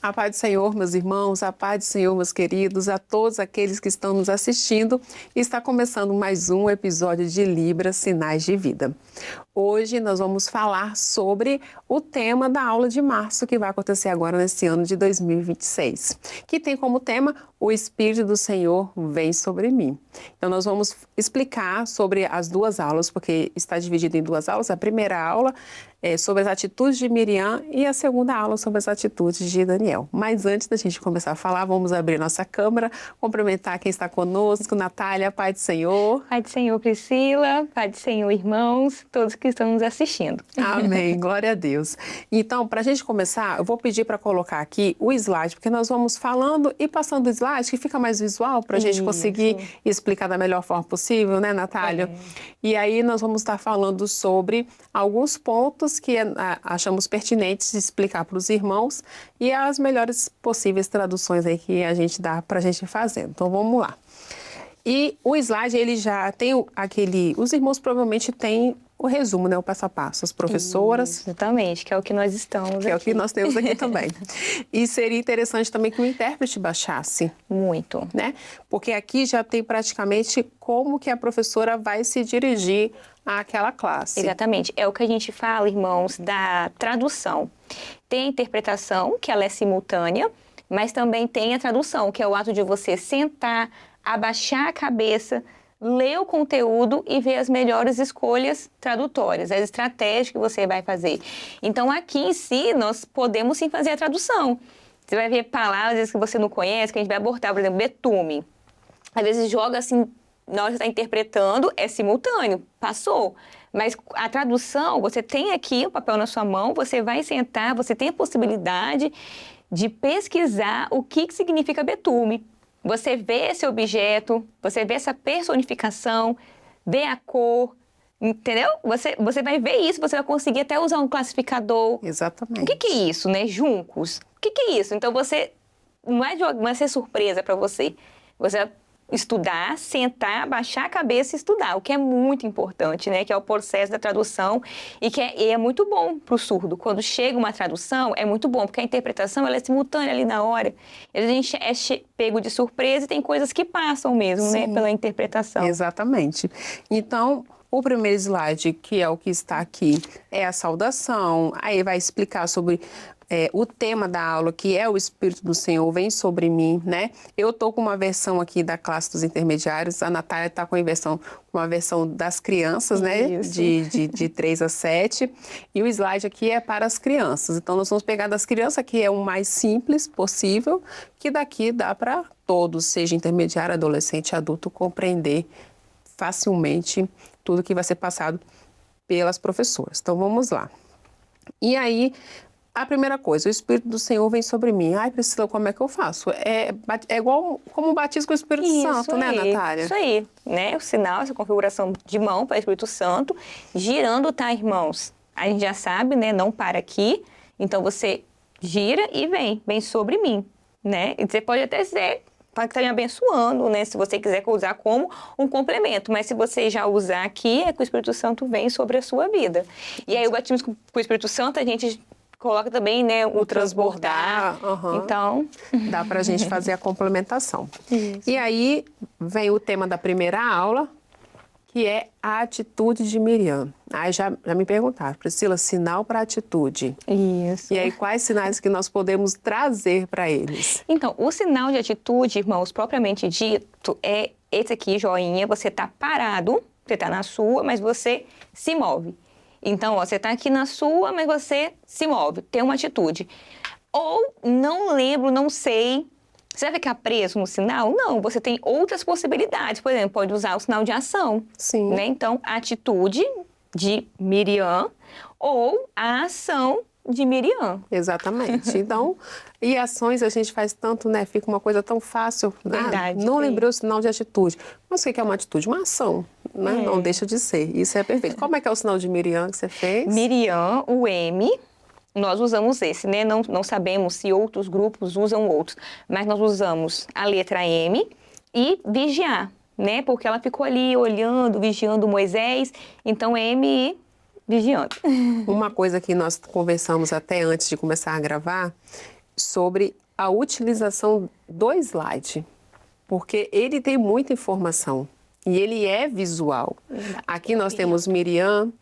A paz do Senhor, meus irmãos, a paz do Senhor, meus queridos, a todos aqueles que estão nos assistindo. Está começando mais um episódio de Libra, Sinais de Vida. Hoje nós vamos falar sobre o tema da aula de março, que vai acontecer agora nesse ano de 2026, que tem como tema O Espírito do Senhor vem sobre mim. Então nós vamos explicar sobre as duas aulas, porque está dividido em duas aulas. A primeira aula é sobre as atitudes de Miriam e a segunda aula sobre as atitudes de Daniel. Mas antes da gente começar a falar, vamos abrir nossa câmera, cumprimentar quem está conosco. Natália, Pai do Senhor. Pai do Senhor, Priscila. Pai do Senhor, irmãos, todos que estão nos assistindo. Amém, glória a Deus. Então, para a gente começar, eu vou pedir para colocar aqui o slide, porque nós vamos falando e passando o slide, que fica mais visual, para a gente conseguir explicar da melhor forma possível, né, Natália? E aí nós vamos estar falando sobre alguns pontos que achamos pertinentes de explicar para os irmãos e as melhores possíveis traduções aí que a gente dá para a gente fazer. Então, vamos lá. E o slide, ele já tem os irmãos provavelmente têm o resumo, né, o passo a passo, as professoras. Exatamente, que é o que nós estamos aqui. Que é o que nós temos aqui também. E seria interessante também que o intérprete baixasse. Muito. Né? Porque aqui já tem praticamente como que a professora vai se dirigir àquela classe. Exatamente. É o que a gente fala, irmãos, da tradução. Tem a interpretação, que ela é simultânea, mas também tem a tradução, que é o ato de você sentar, abaixar a cabeça, ler o conteúdo e ver as melhores escolhas tradutórias, as estratégias que você vai fazer. Então, aqui em si, nós podemos sim fazer a tradução. Você vai ver palavras às vezes, que você não conhece, que a gente vai abordar, por exemplo, betume. Às vezes joga assim, na hora que você está interpretando, é simultâneo, passou. Mas a tradução, você tem aqui o papel na sua mão, você vai sentar, você tem a possibilidade de pesquisar o que significa betume. Você vê esse objeto, você vê essa personificação, vê a cor, entendeu? Você vai ver isso, você vai conseguir até usar um classificador. Exatamente. O que é isso, né? Juncos. O que é isso? Então, não vai ser surpresa para você. Você vai estudar, sentar, baixar a cabeça e estudar, o que é muito importante, né? Que é o processo da tradução e que é muito bom para o surdo. Quando chega uma tradução, é muito bom, porque a interpretação ela é simultânea ali na hora. A gente é pego de surpresa e tem coisas que passam mesmo, né? Pela interpretação. Exatamente. Então, o primeiro slide, que é o que está aqui, é a saudação. Aí vai explicar sobre o tema da aula, que é o Espírito do Senhor vem sobre mim, né? Eu tô com uma versão aqui da classe dos intermediários, a Natália está com uma versão das crianças, né? De 3 a 7. E o slide aqui é para as crianças. Então, nós vamos pegar das crianças, que é o mais simples possível, que daqui dá para todos, seja intermediário, adolescente, adulto, compreender facilmente tudo que vai ser passado pelas professoras. Então, vamos lá. E aí, a primeira coisa, o Espírito do Senhor vem sobre mim. Ai, Priscila, como é que eu faço? É igual como o batismo com o Espírito Santo, né, Natália? Isso aí, né? O sinal, essa configuração de mão para o Espírito Santo. Girando, tá, irmãos? A gente já sabe, né? Não para aqui. Então, você gira e vem sobre mim, né? E você pode até dizer que está me abençoando, né? Se você quiser usar como um complemento. Mas se você já usar aqui, é que o Espírito Santo vem sobre a sua vida. E aí, o batismo com o Espírito Santo, a gente coloca também, né, o transbordar. Então, dá para a gente fazer a complementação. Isso. E aí vem o tema da primeira aula, que é a atitude de Miriam. Aí já me perguntaram, Priscila, sinal para atitude. Isso. E aí, quais sinais que nós podemos trazer para eles? Então, o sinal de atitude, irmãos, propriamente dito, é esse aqui, joinha. Você está parado, você está na sua, mas você se move. Então, ó, você está aqui na sua, mas você se move, tem uma atitude. Ou não lembro, não sei. Você vai ficar preso no sinal? Não, você tem outras possibilidades. Por exemplo, pode usar o sinal de ação. Sim. Né? Então, a atitude de Miriam ou a ação de Miriam. Exatamente. Então, e ações a gente faz tanto, né? Fica uma coisa tão fácil. Verdade. Não lembrei o sinal de atitude. Mas o que é uma atitude? Uma ação, né? Não deixa de ser. Isso é perfeito. Como é que é o sinal de Miriam que você fez? Miriam, o M, nós usamos esse, né? Não sabemos se outros grupos usam outros, mas nós usamos a letra M e vigiar, né? Porque ela ficou ali olhando, vigiando Moisés, então M e vigiando. Uma coisa que nós conversamos até antes de começar a gravar sobre a utilização do slide, porque ele tem muita informação e ele é visual. Aqui nós temos Miriam,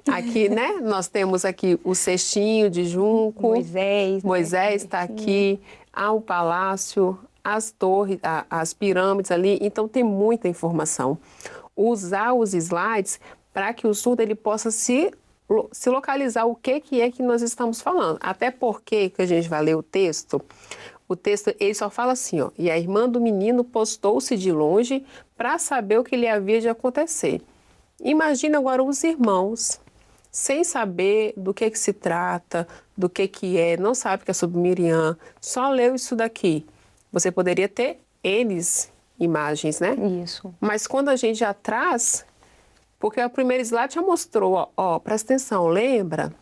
aqui, né? Nós temos aqui o cestinho de junco. Moisés está aqui, há o palácio, as torres, as pirâmides ali. Então tem muita informação. Usar os slides para que o surdo ele possa se localizar o que é que nós estamos falando. Até porque que a gente vai ler o texto ele só fala assim, ó, e a irmã do menino postou-se de longe para saber o que lhe havia de acontecer. Imagina agora os irmãos, sem saber do que se trata, do que é, não sabe que é sobre Miriam, só leu isso daqui. Você poderia ter eles imagens, né? Isso. Mas quando a gente já traz, porque o primeiro slide já mostrou, ó, presta atenção, lembra?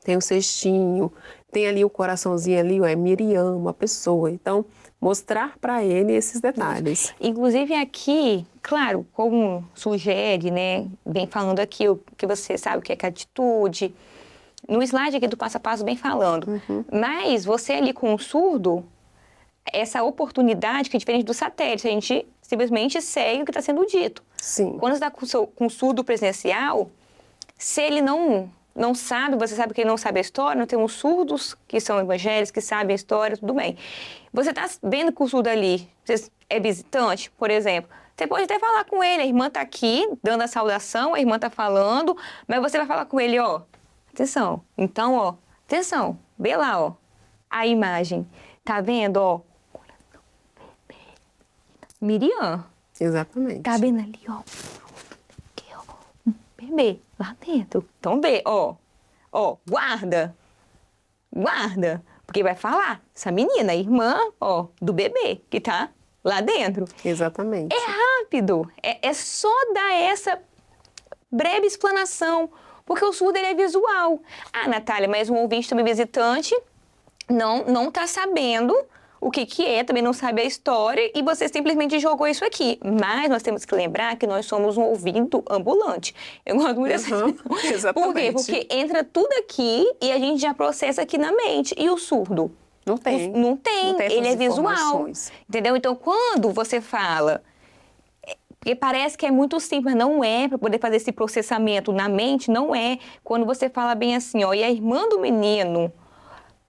Tem o cestinho, tem ali o coraçãozinho ali, ó, é Miriam, uma pessoa. Então, mostrar para ele esses detalhes. Inclusive aqui, claro, como sugere, né, bem falando aqui o que você sabe o que é atitude, no slide aqui do passo a passo bem falando, mas você ali com o surdo, essa oportunidade que é diferente do satélite, a gente simplesmente segue o que está sendo dito. Sim. Quando você está com o surdo presencial, se ele não sabe, você sabe que ele não sabe a história, não temos surdos que são evangélicos, que sabem a história, tudo bem. Você está vendo que o surdo ali é visitante, por exemplo, você pode até falar com ele, a irmã está aqui dando a saudação, a irmã está falando, mas você vai falar com ele, ó, atenção, então, ó, atenção, vê lá, ó, a imagem, tá vendo, ó, Miriam. Exatamente. Tá vendo ali, ó, um bebê lá dentro. Então vê, ó, guarda, porque vai falar, essa menina, a irmã, ó, do bebê que tá lá dentro. Exatamente. É rápido, é só dar essa breve explanação, porque o surdo ele é visual. Ah, Natália, mas um ouvinte também visitante não tá sabendo o que é, também não sabe a história e você simplesmente jogou isso aqui. Mas nós temos que lembrar que nós somos um ouvido ambulante. Eu gosto muito dessa Exatamente. Por quê? Porque entra tudo aqui e a gente já processa aqui na mente. E o surdo? Não tem. Não tem. Ele é visual. Entendeu? Então, quando você fala... Porque parece que é muito simples, mas não é, para poder fazer esse processamento na mente, não é. Quando você fala bem assim, ó, e a irmã do menino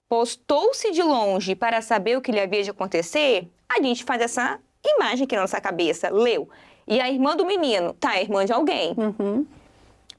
postou-se de longe para saber o que lhe havia de acontecer, a gente faz essa imagem aqui na nossa cabeça, leu. E a irmã do menino, tá, a irmã de alguém.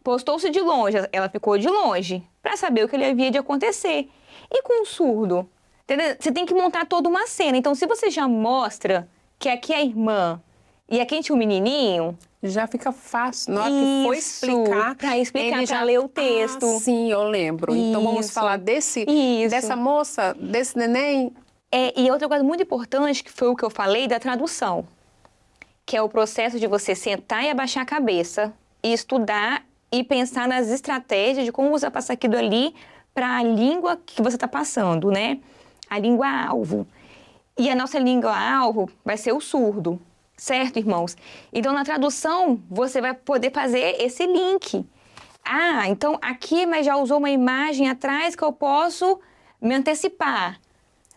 Postou-se de longe, ela ficou de longe, para saber o que lhe havia de acontecer. E com o surdo, entendeu? Você tem que montar toda uma cena. Então, se você já mostra que aqui é a irmã e aqui tinha o menininho... Já fica fácil. Na hora que for explicar... Para explicar, ele para ler o texto. Ah, sim, eu lembro. Então, vamos falar dessa moça, desse neném. E outra coisa muito importante, que foi o que eu falei, da tradução. Que é o processo de você sentar e abaixar a cabeça, e estudar e pensar nas estratégias de como você passar aquilo ali para a língua que você está passando, né? A língua-alvo. E a nossa língua-alvo vai ser o surdo. Certo, irmãos? Então, na tradução, você vai poder fazer esse link. Ah, então aqui, mas já usou uma imagem atrás que eu posso me antecipar.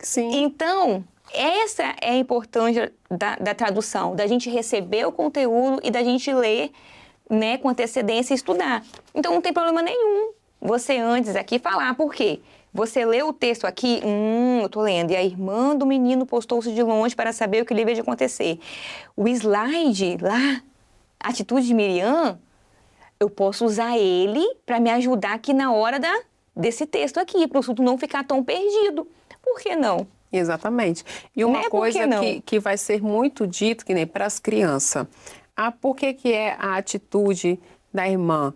Sim. Então, essa é a importância da tradução, da gente receber o conteúdo e da gente ler, né, com antecedência e estudar. Então, não tem problema nenhum você antes aqui falar. Por quê? Você lê o texto aqui, eu tô lendo, e a irmã do menino postou-se de longe para saber o que lhe havia de acontecer. O slide lá, a atitude de Miriam, eu posso usar ele para me ajudar aqui na hora desse texto aqui, para o assunto não ficar tão perdido. Por que não? Exatamente. E uma coisa que vai ser muito dito, que nem para as crianças. Por que é a atitude da irmã?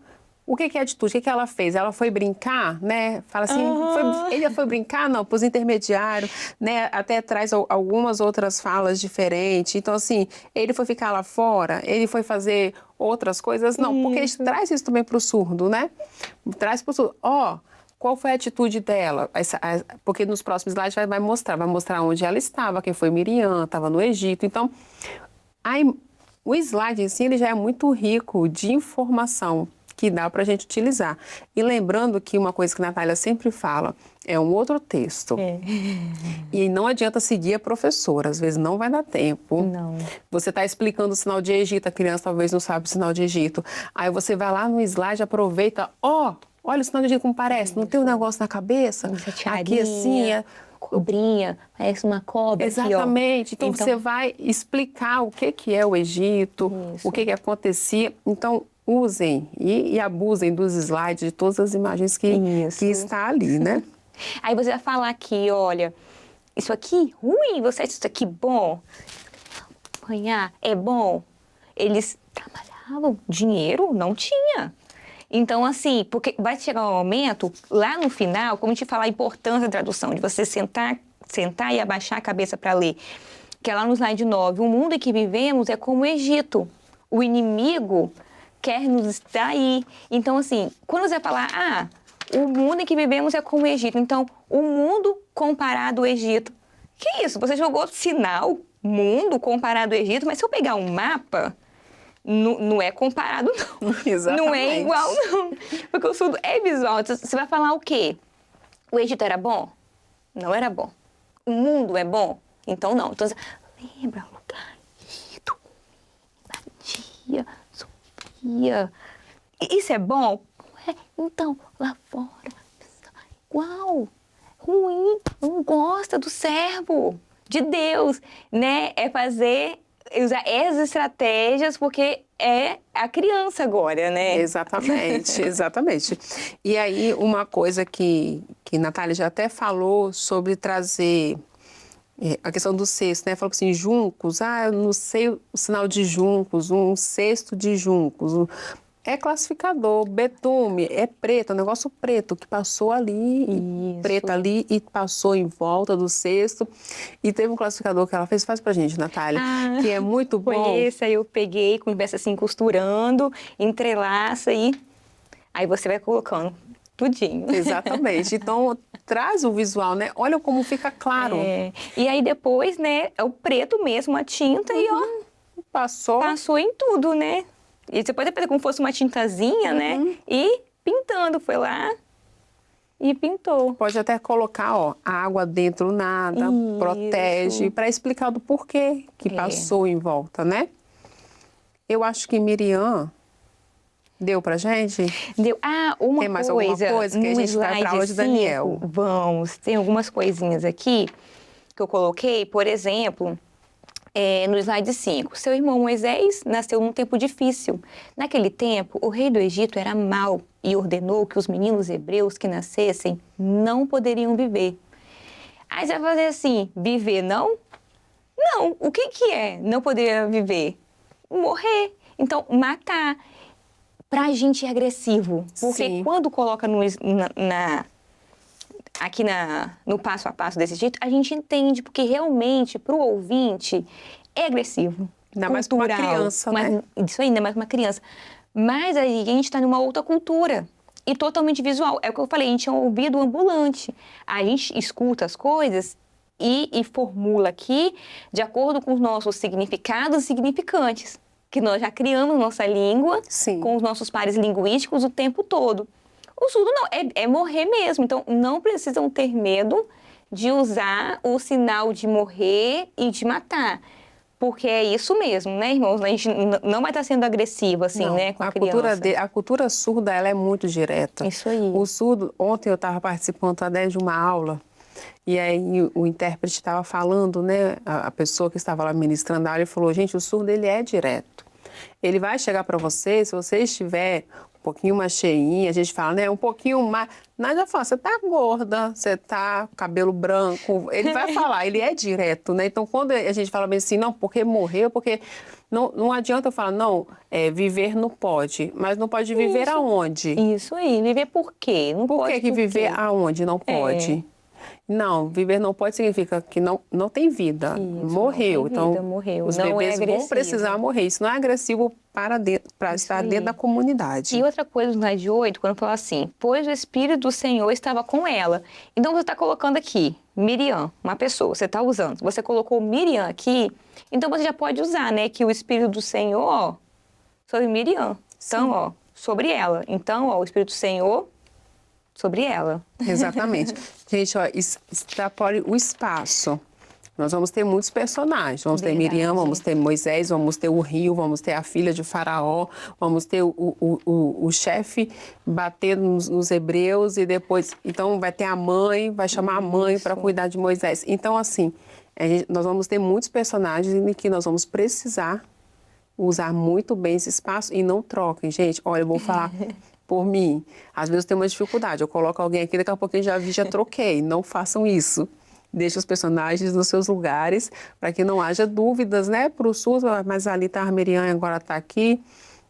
O que é a atitude? O que ela fez? Ela foi brincar, né? Fala assim, ele foi brincar? Não, para os intermediários, né? Até traz algumas outras falas diferentes. Então, assim, ele foi ficar lá fora? Ele foi fazer outras coisas? Não, porque ele traz isso também para o surdo, né? Traz para o surdo. Qual foi a atitude dela? Porque nos próximos slides vai mostrar onde ela estava, quem foi Miriam, estava no Egito. Então, o slide em si, ele já é muito rico de informação que dá para a gente utilizar. E lembrando que uma coisa que a Natália sempre fala, É um outro texto. E não adianta seguir a professora, às vezes não vai dar tempo. Não. Você está explicando o sinal de Egito, a criança talvez não sabe o sinal de Egito. Aí você vai lá no slide, aproveita, olha o sinal de Egito como parece, não tem um negócio na cabeça? Aqui assim, cobrinha, parece uma cobra. Exatamente. Aqui, ó. Então você vai explicar o que é o Egito, o que acontecia. Então usem e abusem dos slides, de todas as imagens que está ali, né? Aí você vai falar aqui, olha, isso aqui ruim, você acha isso aqui bom? Apanhar é bom? Eles trabalhavam, dinheiro não tinha. Então, assim, porque vai chegar um momento, lá no final, como a gente fala a importância da tradução, de você sentar e abaixar a cabeça para ler, que é lá no slide 9, o mundo em que vivemos é como o Egito. O inimigo quer nos distrair. Então, assim, quando você vai falar, o mundo em que vivemos é como o Egito. Então, o mundo comparado ao Egito. Que isso? Você jogou sinal, mundo comparado ao Egito, mas se eu pegar um mapa, não é comparado, não. Exatamente. Não é igual, não. Porque o surdo é visual. Você vai falar o quê? O Egito era bom? Não era bom. O mundo é bom? Então, não. Então, lembra o lugar? Egito, Nadia, Sofia. Isso é bom? Então, lá fora, igual, ruim, não gosta do servo de Deus, né? É usar essas estratégias porque é a criança agora, né? Exatamente, exatamente. E aí, uma coisa que Natália já até falou sobre trazer a questão do cesto, né? Falou assim, juncos, eu não sei o sinal de juncos, um cesto de juncos. É classificador, betume, é preto, é um negócio preto que passou ali, preto ali e passou em volta do cesto. E teve um classificador que ela faz pra gente, Natália, que é muito bom. Foi esse, aí eu peguei, começa assim costurando, entrelaça e aí você vai colocando tudinho. Exatamente, então traz o visual, né? Olha como fica claro. E aí depois, né, é o preto mesmo, a tinta e passou em tudo, né? E você pode fazer como fosse uma tintazinha, né? E pintando, foi lá e pintou. Pode até colocar, a água dentro nada, protege, para explicar do porquê que passou em volta, né? Eu acho que Miriam deu pra gente? Deu. Tem mais alguma coisa que a gente vai pra aula de Daniel? Vamos, tem algumas coisinhas aqui que eu coloquei, por exemplo... no slide 5, seu irmão Moisés nasceu num tempo difícil. Naquele tempo, o rei do Egito era mau e ordenou que os meninos hebreus que nascessem não poderiam viver. Aí você vai fazer assim, viver não? Não, o que é não poder viver? Morrer. Então, matar. Pra gente é agressivo, porque quando coloca aqui no passo a passo desse jeito, a gente entende, porque realmente, para o ouvinte, é agressivo. Ainda mais para uma criança, né? Isso ainda mais para uma criança. Mas aí a gente está numa outra cultura e totalmente visual. É o que eu falei, a gente é um ouvido ambulante. A gente escuta as coisas e formula aqui de acordo com os nossos significados e significantes, que nós já criamos nossa língua com os nossos pares linguísticos o tempo todo. O surdo não, é morrer mesmo. Então, não precisam ter medo de usar o sinal de morrer e de matar. Porque é isso mesmo, né, irmãos? A gente não vai estar sendo agressivo, assim, não, né, com a criança. A cultura surda, ela é muito direta. Isso aí. O surdo, ontem eu estava participando até de uma aula, e aí o intérprete estava falando, né, a pessoa que estava lá ministrando a aula, ele falou, gente, o surdo, ele é direto. Ele vai chegar para você, se você estiver um pouquinho mais cheinha, a gente fala, né, um pouquinho mais... Nada fala, você tá gorda, você tá cabelo branco, ele vai falar, ele é direto, né? Então, quando a gente fala bem assim, não, porque morreu, porque... Não adianta eu falar, não, viver não pode, mas não pode viver aonde? Isso aí, viver por quê? Não por pode que viver aonde não pode? Não, viver não pode significa que não tem vida. Isso, morreu. Não tem então, vida, morreu. os não bebês vão precisar morrer. Isso não é agressivo para estar dentro da comunidade. E outra coisa no slide 8, quando fala assim, pois o Espírito do Senhor estava com ela. Então, você está colocando aqui, Miriam, uma pessoa, você está usando. Você colocou Miriam aqui, então você já pode usar, né? Que o Espírito do Senhor, sobre Miriam. Então, sobre ela. Então, o Espírito do Senhor sobre ela. Exatamente. Gente, ó, extrapole o espaço. Nós vamos ter muitos personagens. Vamos ter Miriam, vamos ter Moisés, vamos ter o rio, vamos ter a filha de Faraó, vamos ter o chefe batendo nos hebreus e depois... Então, vai ter a mãe, vai chamar a mãe para cuidar de Moisés. Então, assim, nós vamos ter muitos personagens em que nós vamos precisar usar muito bem esse espaço e não troquem. Gente, olha, eu vou falar... Por mim, às vezes eu tenho uma dificuldade. Eu coloco alguém aqui, daqui a pouquinho já troquei. Não façam isso. Deixe os personagens nos seus lugares para que não haja dúvidas, né? Para o SUS, mas ali está a Miriam, agora está aqui.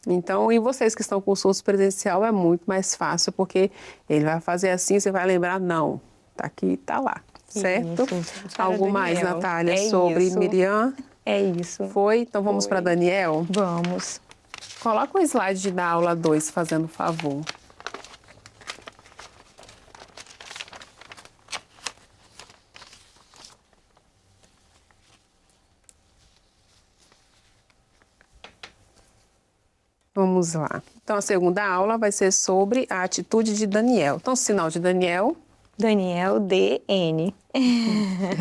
Então, e vocês que estão com o SUS presencial é muito mais fácil, porque ele vai fazer assim, você vai lembrar, não, está aqui, está lá, certo? Isso. Algo mais, Natália, sobre isso. Miriam? É isso. Foi? Então vamos para Daniel? Vamos. Coloca o slide da aula 2, fazendo favor. Vamos lá. Então, a segunda aula vai ser sobre a atitude de Daniel. Então, o sinal de Daniel... Daniel, DN.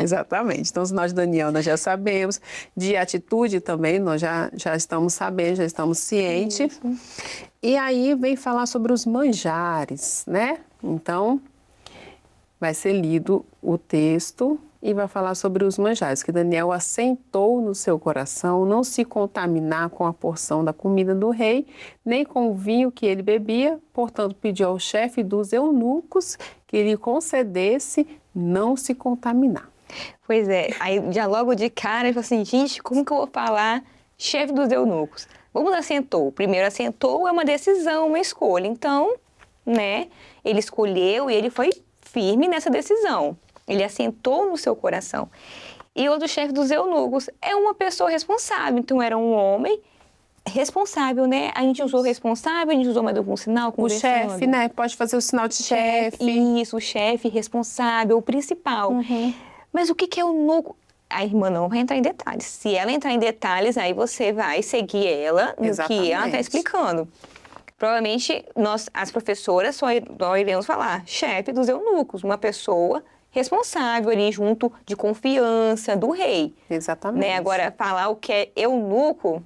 Exatamente. Então, o sinal de Daniel nós já sabemos. De atitude também nós já estamos sabendo, já estamos cientes. Isso. E aí vem falar sobre os manjares, né? Então, vai ser lido o texto e vai falar sobre os manjares, que Daniel assentou no seu coração não se contaminar com a porção da comida do rei, nem com o vinho que ele bebia, portanto pediu ao chefe dos eunucos que lhe concedesse não se contaminar. Pois é, aí já logo de cara ele falou assim, gente, como que eu vou falar chefe dos eunucos? Vamos assentou. Primeiro assentou é uma decisão, uma escolha. Então, né, ele escolheu e ele foi firme nessa decisão. Ele assentou no seu coração. E outro chefe dos eunucos é uma pessoa responsável. Então, era um homem responsável, né? A gente usou responsável, a gente usou mais algum sinal conversando. O chefe, né? Pode fazer o sinal de chefe. Isso, o chefe responsável, o principal. Uhum. Mas o que é eunuco? A irmã não vai entrar em detalhes. Se ela entrar em detalhes, aí você vai seguir ela no que ela está explicando. Provavelmente, as professoras só iremos falar chefe dos eunucos, uma pessoa responsável ali junto de confiança do rei. Exatamente. Né? Agora, falar o que é eunuco,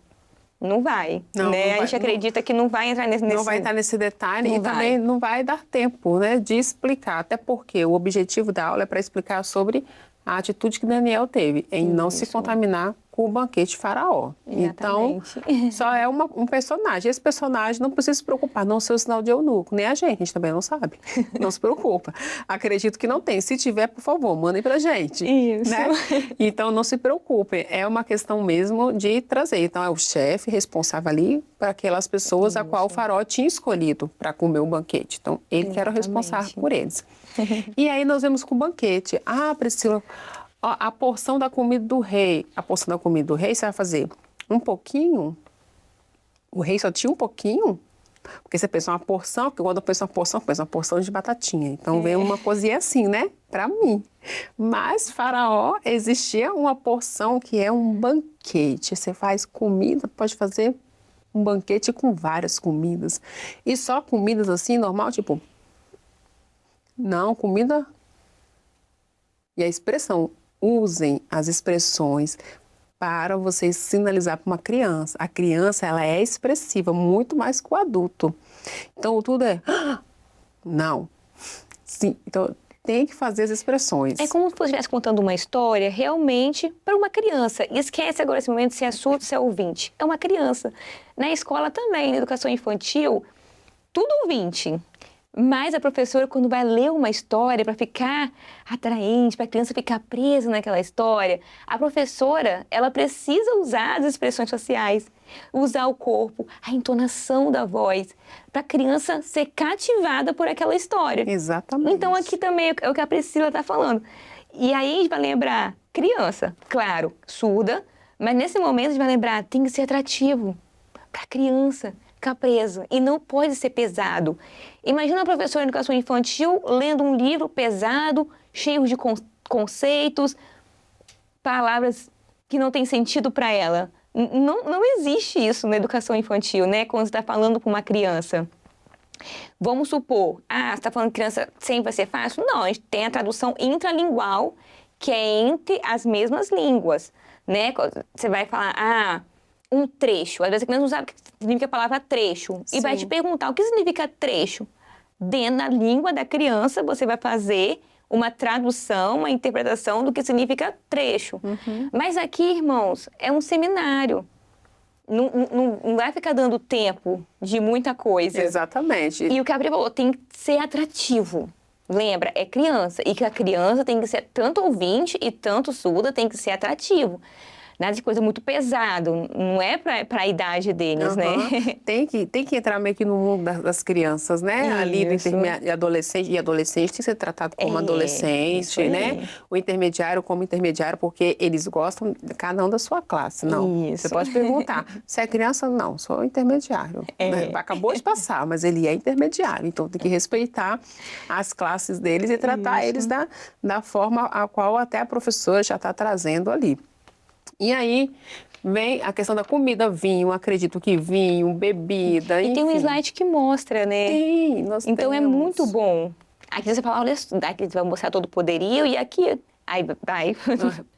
não vai. Não, né? não vai, a gente acredita que não vai entrar nesse... Não vai entrar nesse detalhe e também não vai dar tempo, né, de explicar. Até porque o objetivo da aula é para explicar sobre a atitude que Daniel teve em não se contaminar com o banquete de Faraó. Exatamente. Então, só é um personagem. Esse personagem não precisa se preocupar, não ser o sinal de eunuco. Nem a gente também não sabe. Não se preocupa. Acredito que não tem. Se tiver, por favor, mandem pra gente. Isso. Né? Então, não se preocupem. É uma questão mesmo de trazer. Então, é o chefe responsável ali para aquelas pessoas a qual o Faraó tinha escolhido para comer o banquete. Então, ele que era o responsável por eles. E aí, nós vemos com o banquete. Ah, Priscila... A porção da comida do rei. A porção da comida do rei, você vai fazer um pouquinho? O rei só tinha um pouquinho? Porque você pensa uma porção, porque quando eu penso uma porção de batatinha. Então, vem uma coisinha assim, né? Para mim. Mas, Faraó, existia uma porção que é um banquete. Você faz comida, pode fazer um banquete com várias comidas. E só comidas assim, normal, tipo... Não, comida... E a expressão... Usem as expressões para vocês sinalizar para uma criança. A criança, ela é expressiva, muito mais que o adulto. Então, tudo é... Não. Sim. Então, tem que fazer as expressões. É como se você estivesse contando uma história realmente para uma criança. E esquece agora esse momento se é surdo, se é ouvinte. É uma criança. Na escola também, na educação infantil, tudo ouvinte. Mas a professora, quando vai ler uma história para ficar atraente, para a criança ficar presa naquela história, a professora, ela precisa usar as expressões faciais, usar o corpo, a entonação da voz, para a criança ser cativada por aquela história. Exatamente. Então, aqui também é o que a Priscila está falando. E aí a gente vai lembrar, criança, claro, surda, mas nesse momento a gente vai lembrar, tem que ser atrativo para a criança ficar presa. E não pode ser pesado. Imagina uma professora de educação infantil lendo um livro pesado, cheio de conceitos, palavras que não têm sentido para ela. Não existe isso na educação infantil, né? Quando você está falando para uma criança. Vamos supor, você está falando que criança sempre vai ser fácil? Não, a gente tem a tradução intralingual, que é entre as mesmas línguas, né? Você vai falar, um trecho. Às vezes a criança não sabe o que significa a palavra trecho. Sim. E vai te perguntar, o que significa trecho? Dentro da língua da criança, você vai fazer uma tradução, uma interpretação do que significa trecho. Mas aqui, irmãos, é um seminário. Não vai ficar dando tempo de muita coisa. Exatamente. E o que a Pri falou, tem que ser atrativo. Lembra, é criança. E que a criança tem que ser tanto ouvinte e tanto surda, tem que ser atrativo. Nada de coisa muito pesado. Não é para a idade deles, né? Tem que entrar meio que no mundo das crianças, né? Isso. Ali do intermediário, e adolescente tem que ser tratado como adolescente, né? O intermediário como intermediário, porque eles gostam, cada um da sua classe. Não, Isso. você pode perguntar, se é criança, não, sou intermediário. Né? Acabou de passar, mas ele é intermediário, então tem que respeitar as classes deles e tratar eles da forma a qual até a professora já está trazendo ali. E aí vem a questão da comida, vinho, acredito que vinho, bebida, enfim. E tem um slide que mostra, né? Tem, nós Então temos. é muito bom. Aqui você fala, olha, aqui vai mostrar todo o poderio e aqui... Aí, vai.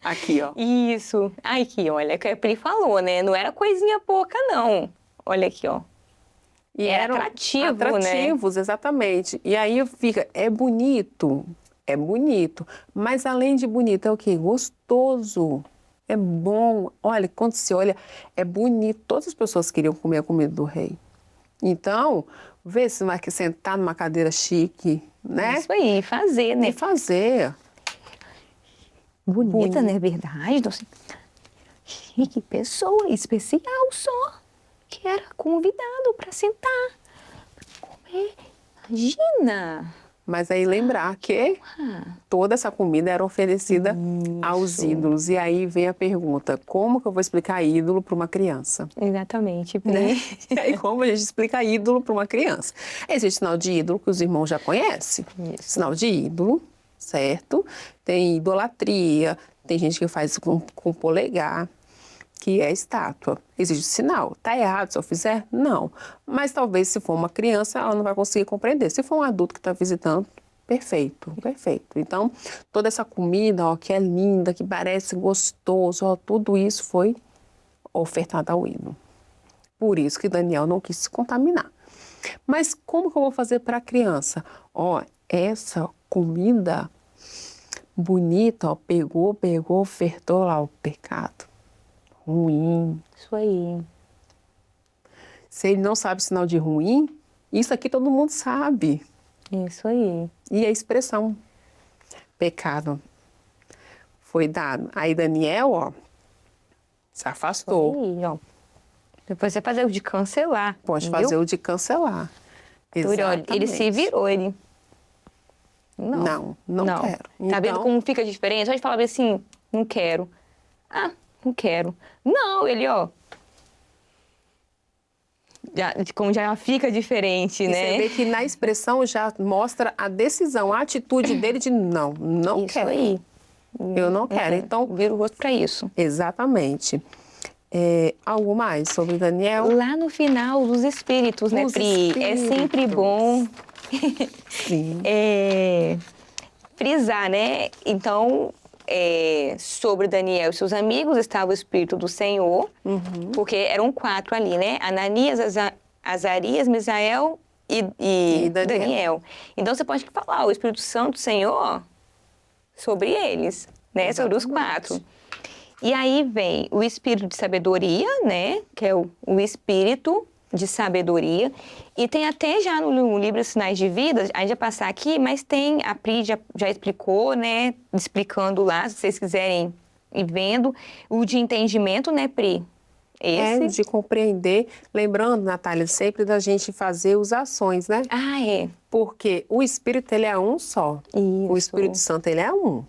Aqui, ó. Isso. Aqui, olha, que a Pri falou, né? Não era coisinha pouca, não. Olha aqui, ó. E Era eram atrativos, exatamente. E aí fica, é bonito, mas além de bonito, é o quê? Gostoso. É bom. Olha, quando se olha, é bonito. Todas as pessoas queriam comer a comida do rei. Então, vê se vai sentar numa cadeira chique, né? Isso aí, fazer, né? E fazer. Bonita, né? Verdade. Nossa. Que pessoa especial só. Que era convidado para sentar. Comer. Imagina. Mas aí lembrar que toda essa comida era oferecida aos ídolos. E aí vem a pergunta, como que eu vou explicar ídolo para uma criança? Exatamente. Né? E aí como a gente explica ídolo para uma criança? Existe sinal de ídolo que os irmãos já conhecem. Isso. Sinal de ídolo, certo? Tem idolatria, tem gente que faz com polegar, que é estátua. Existe sinal. Tá errado se eu fizer? Não. Mas talvez se for uma criança, ela não vai conseguir compreender. Se for um adulto que está visitando, perfeito, perfeito. Então, toda essa comida, ó, que é linda, que parece gostoso, ó, tudo isso foi ofertado ao ídolo. Por isso que Daniel não quis se contaminar. Mas como que eu vou fazer para a criança? Ó, essa comida bonita, ó, pegou, ofertou lá o pecado. Ruim. Isso aí. Se ele não sabe sinal de ruim, isso aqui todo mundo sabe. Isso aí. E a expressão pecado foi dado. Aí Daniel, ó, se afastou. Aí, ó. Depois você fazer o de cancelar. Pode viu? fazer o de cancelar. Olha, ele se virou, ele... Não quero. Tá vendo como fica diferente? A gente falava assim, não quero. Não quero. Não, ele, ó... como já fica diferente, né? Você vê que na expressão já mostra a decisão, a atitude dele de não quero. Isso aí. Eu não quero. Então, vira o rosto para isso. Exatamente. Algo mais sobre Daniel? Lá no final, os espíritos, né, Pri? Espíritos. É sempre bom Sim. Frisar, né? Então, sobre Daniel e seus amigos estava o Espírito do Senhor, porque eram 4 ali, né? Ananias, Azarias, Misael e Daniel. Então, você pode falar o Espírito Santo do Senhor sobre eles, né? Exatamente. Sobre os 4. E aí vem o Espírito de Sabedoria, né? Que é o Espírito de Sabedoria. E tem até já no livro Sinais de Vida, a gente vai passar aqui, mas tem, a Pri já explicou, né? Explicando lá, se vocês quiserem ir vendo. O de entendimento, né, Pri? Esse. De compreender. Lembrando, Natália, sempre da gente fazer as ações, né? É. Porque o Espírito, ele é um só. Isso. O Espírito Santo, ele é um.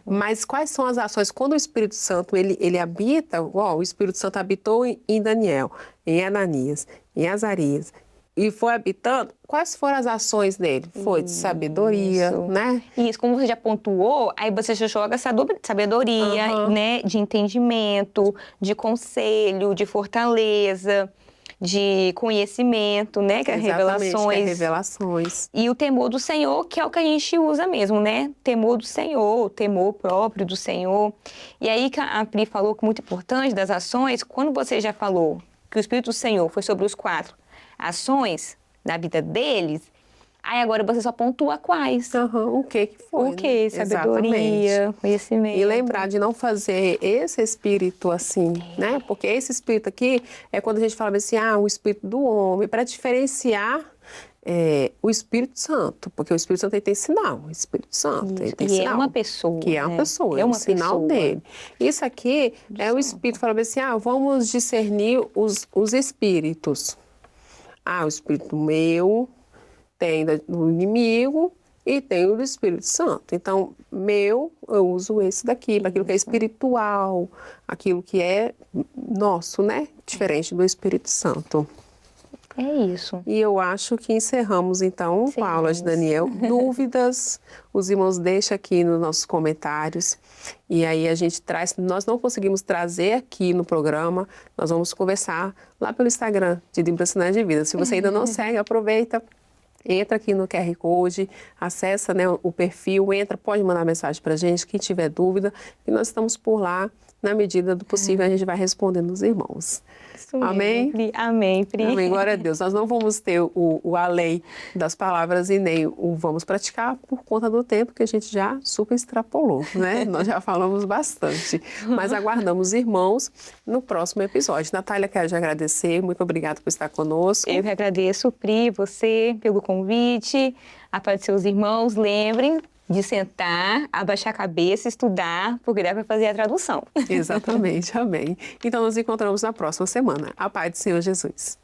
Mas quais são as ações? Quando o Espírito Santo, ele habita, o Espírito Santo habitou em Daniel, em Ananias, em Azarias, e foi habitando, quais foram as ações dele? Foi de sabedoria, né? Isso, como você já pontuou, aí você já joga sabedoria, né? De entendimento, de conselho, de fortaleza, de conhecimento, né? Que é Exatamente, que revelações. é revelações. E o temor do Senhor, que é o que a gente usa mesmo, né? Temor do Senhor, temor próprio do Senhor. E aí que a Pri falou que é muito importante das ações, quando você já falou que o Espírito do Senhor foi sobre os 4 ações na vida deles, aí agora você só pontua quais. O que foi, O que? né? Sabedoria, Exatamente. conhecimento. E lembrar de não fazer esse espírito assim, né? Porque esse espírito aqui é quando a gente fala assim, o espírito do homem, para diferenciar o Espírito Santo, porque o Espírito Santo ele tem sinal, o Espírito Santo ele tem E sinal. é uma pessoa. Que é uma né? pessoa, é um uma sinal pessoa. dele. Isso aqui é o Espírito falando assim, vamos discernir os espíritos. O espírito meu, tem do inimigo e tem o do Espírito Santo. Então, eu uso esse daqui, para aquilo que é espiritual, aquilo que é nosso, né? Diferente do Espírito Santo. É isso. E eu acho que encerramos, então, com a aula de Daniel. Dúvidas, os irmãos deixam aqui nos nossos comentários. E aí a gente traz, nós não conseguimos trazer aqui no programa, nós vamos conversar lá pelo Instagram de Libras Sinais de Vida. Se você ainda não segue, aproveita. Entra aqui no QR Code, acessa, né, o perfil, pode mandar mensagem para a gente, quem tiver dúvida, e nós estamos por lá, na medida do possível, a gente vai respondendo os irmãos. Isso mesmo, Amém? Pri. Amém, Pri. Amém, glória a Deus. Nós não vamos ter o além das palavras e nem o vamos praticar por conta do tempo que a gente já super extrapolou, né? Nós já falamos bastante, mas aguardamos irmãos no próximo episódio. Natália, quero te agradecer, muito obrigada por estar conosco. Eu que agradeço, Pri, você, pelo convite, a paz de seus irmãos. Lembrem de sentar, abaixar a cabeça, estudar, porque dá para fazer a tradução. Exatamente, amém. Então nos encontramos na próxima semana. A paz do Senhor Jesus.